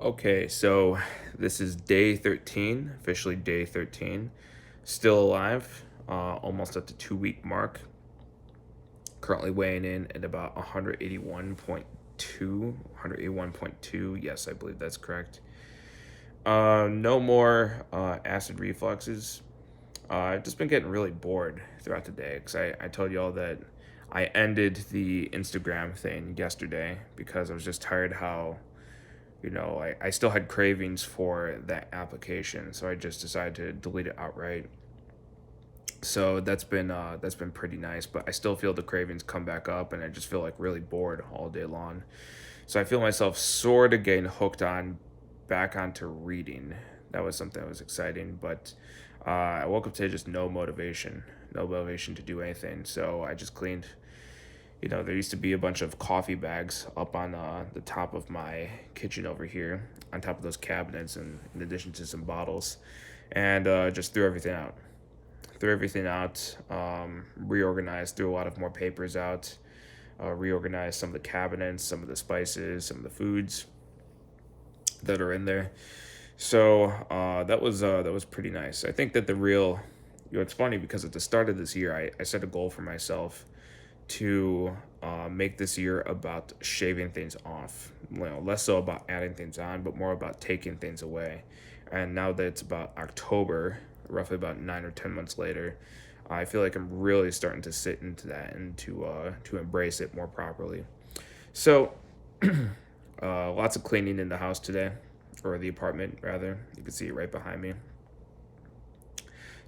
Okay, so this is day 13, officially day 13. Still alive, almost at the 2 week mark. Currently weighing in at about 181.2. 181.2. Yes, I believe that's correct. No more acid refluxes. I've just been getting really bored throughout the day because I told y'all that I ended the Instagram thing yesterday because I was just tired how I still had cravings for that application, so I just decided to delete it outright. So that's been pretty nice, but I still feel the cravings come back up, and I just feel like really bored all day long. So I feel myself sort of getting hooked on back onto reading. That was something that was exciting, but I woke up today just no motivation to do anything. So I just cleaned. There used to be a bunch of coffee bags up on the top of my kitchen over here, on top of those cabinets, and in addition to some bottles, and just threw everything out. Threw everything out, reorganized, threw a lot of more papers out, reorganized some of the cabinets, some of the spices, some of the foods that are in there. So that was pretty nice. I think that the real, it's funny because at the start of this year, I set a goal for myself to make this year about shaving things off. Less so about adding things on, but more about taking things away. And now that it's about October, roughly about 9 or 10 months later, I feel like I'm really starting to sit into that and to embrace it more properly. So, lots of cleaning in the house today, or the apartment rather. You can see it right behind me.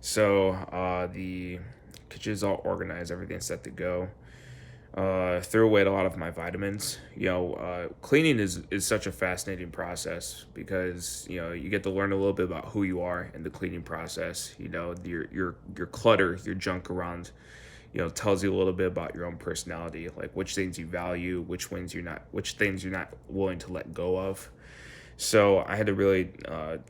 So the kitchen's all organized, everything's set to go. Threw away a lot of my vitamins. Cleaning is such a fascinating process because you get to learn a little bit about who you are in the cleaning process. Your clutter, your junk around, tells you a little bit about your own personality, like which things you value, which things you're not willing to let go of. So I had to really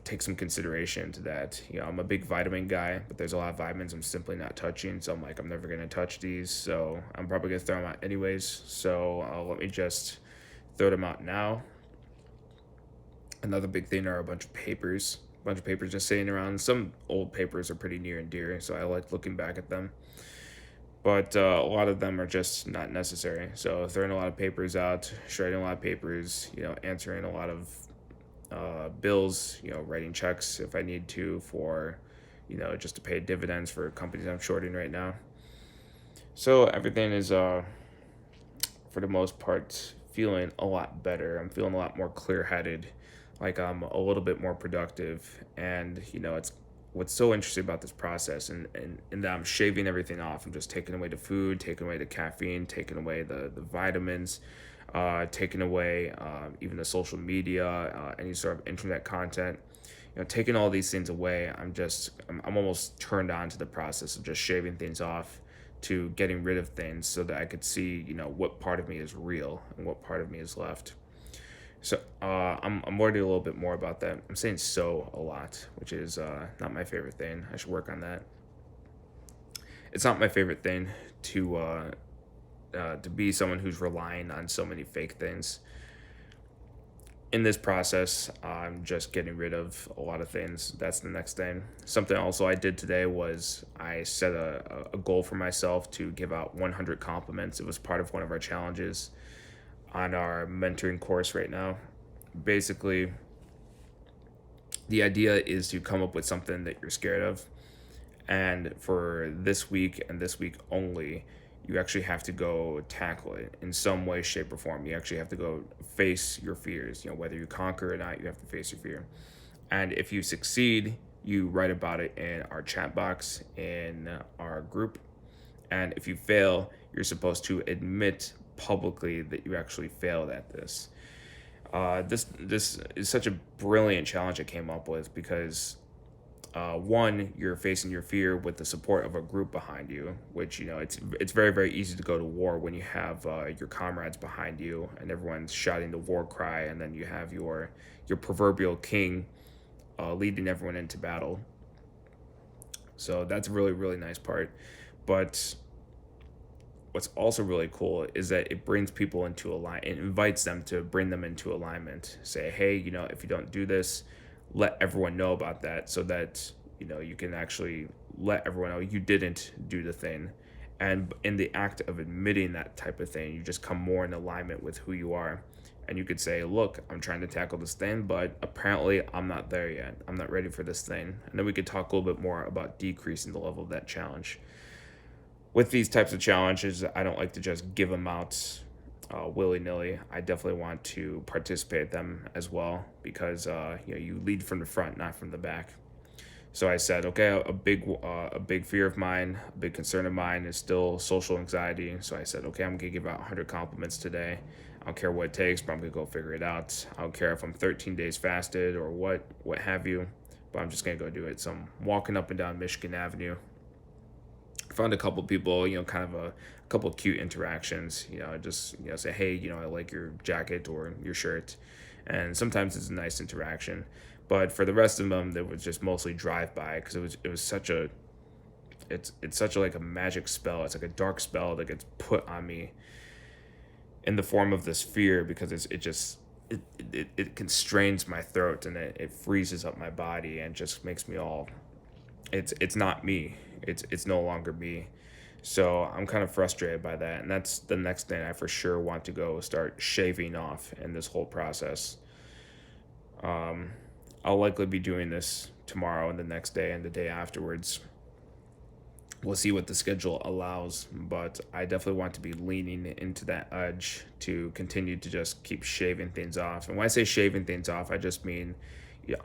take some consideration to that. I'm a big vitamin guy, but there's a lot of vitamins I'm simply not touching. So I'm like, I'm never gonna touch these. So I'm probably gonna throw them out anyways. So let me just throw them out now. Another big thing are a bunch of papers. A bunch of papers just sitting around. Some old papers are pretty near and dear, so I like looking back at them. But a lot of them are just not necessary. So throwing a lot of papers out, shredding a lot of papers, answering a lot of bills, writing checks if I need to for, just to pay dividends for companies I'm shorting right now. So everything is, for the most part, feeling a lot better. I'm feeling a lot more clear headed, like I'm a little bit more productive. And, it's what's so interesting about this process and that I'm shaving everything off. I'm just taking away the food, taking away the caffeine, taking away the vitamins, taking away even the social media, any sort of internet content. Taking all these things away, I'm almost turned on to the process of just shaving things off, to getting rid of things so that I could see, what part of me is real and what part of me is left. So I'm worried a little bit more about that. I'm saying so a lot, which is not my favorite thing. I should work on that. It's not my favorite thing to be someone who's relying on so many fake things. In this process, I'm just getting rid of a lot of things. That's the next thing. Something also I did today was I set a goal for myself to give out 100 compliments. It was part of one of our challenges on our mentoring course right now. Basically, the idea is to come up with something that you're scared of. And for this week and this week only, you actually have to go tackle it in some way, shape, or form. You actually have to go face your fears. Whether you conquer or not, you have to face your fear. And if you succeed, you write about it in our chat box in our group. And if you fail, you're supposed to admit publicly that you actually failed at this. This is such a brilliant challenge I came up with because one, you're facing your fear with the support of a group behind you, which it's very very easy to go to war when you have your comrades behind you and everyone's shouting the war cry, and then you have your proverbial king leading everyone into battle. So that's a really really nice part, but what's also really cool is that it brings people into alignment. It invites them to bring them into alignment. Say, hey, if you don't do this, let everyone know about that, so that you can actually let everyone know you didn't do the thing. And in the act of admitting that type of thing, you just come more in alignment with who you are. And you could say, look, I'm trying to tackle this thing, but apparently I'm not there yet. I'm not ready for this thing. And then we could talk a little bit more about decreasing the level of that challenge. With these types of challenges, I don't like to just give them out willy-nilly. I definitely want to participate in them as well, because you lead from the front, not from the back. So I said, okay, a big fear of mine, a big concern of mine is still social anxiety. So I said, okay, I'm gonna give out 100 compliments today. I don't care what it takes, but I'm gonna go figure it out. I don't care if I'm 13 days fasted or what have you, but I'm just gonna go do it. So I'm walking up and down Michigan Avenue. Found a couple people, kind of a couple cute interactions. Just say, hey, I like your jacket or your shirt, and sometimes it's a nice interaction. But for the rest of them, it was just mostly drive by, because it was such a it's such a, like a magic spell. It's like a dark spell that gets put on me in the form of this fear, because it constrains my throat, and it freezes up my body and just makes me all, it's not me. It's no longer me. So I'm kind of frustrated by that, and that's the next thing I for sure want to go start shaving off in this whole process. Um, I'll likely be doing this tomorrow and the next day and the day afterwards. We'll see what the schedule allows, but I definitely want to be leaning into that edge to continue to just keep shaving things off. And when I say shaving things off, I just mean,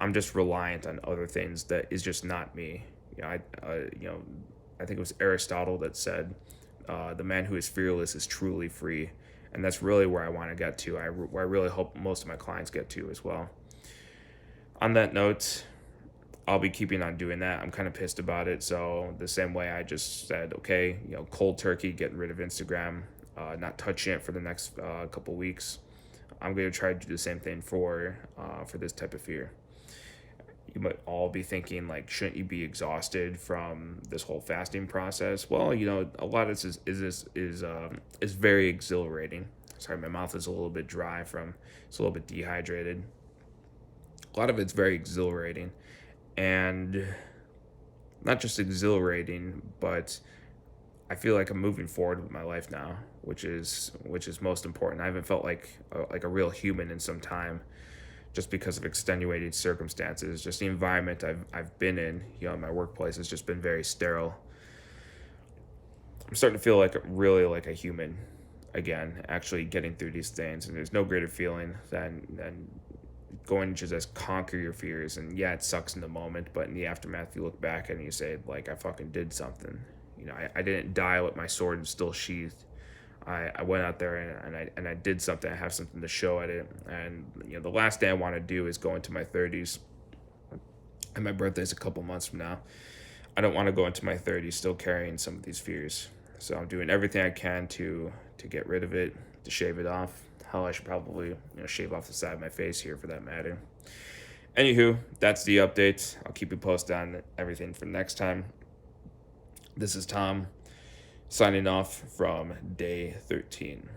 I'm just reliant on other things that is just not me. I think it was Aristotle that said, "The man who is fearless is truly free," and that's really where I want to get to. Where I really hope most of my clients get to as well. On that note, I'll be keeping on doing that. I'm kind of pissed about it. So the same way I just said, okay, cold turkey, getting rid of Instagram, not touching it for the next couple weeks. I'm going to try to do the same thing for this type of fear. You might all be thinking, like, shouldn't you be exhausted from this whole fasting process? Well, a lot of this is very exhilarating. Sorry, my mouth is a little bit dry from it's a little bit dehydrated. A lot of it's very exhilarating, and not just exhilarating, but I feel like I'm moving forward with my life now, which is most important. I haven't felt like a real human in some time, just because of extenuating circumstances. Just the environment I've been in, my workplace has just been very sterile. I'm starting to feel really like a human again, actually getting through these things, and there's no greater feeling than going to just conquer your fears. And yeah, it sucks in the moment, but in the aftermath, you look back and you say, like, I fucking did something. I didn't die with my sword still sheathed. I went out there and I did something. I have something to show at it. And the last thing I want to do is go into my 30s, and my birthday's a couple months from now. I don't want to go into my 30s still carrying some of these fears. So I'm doing everything I can to get rid of it, to shave it off. Hell, I should probably shave off the side of my face here, for that matter. Anywho, that's the update. I'll keep you posted on everything for next time. This is Tom, signing off from day 13.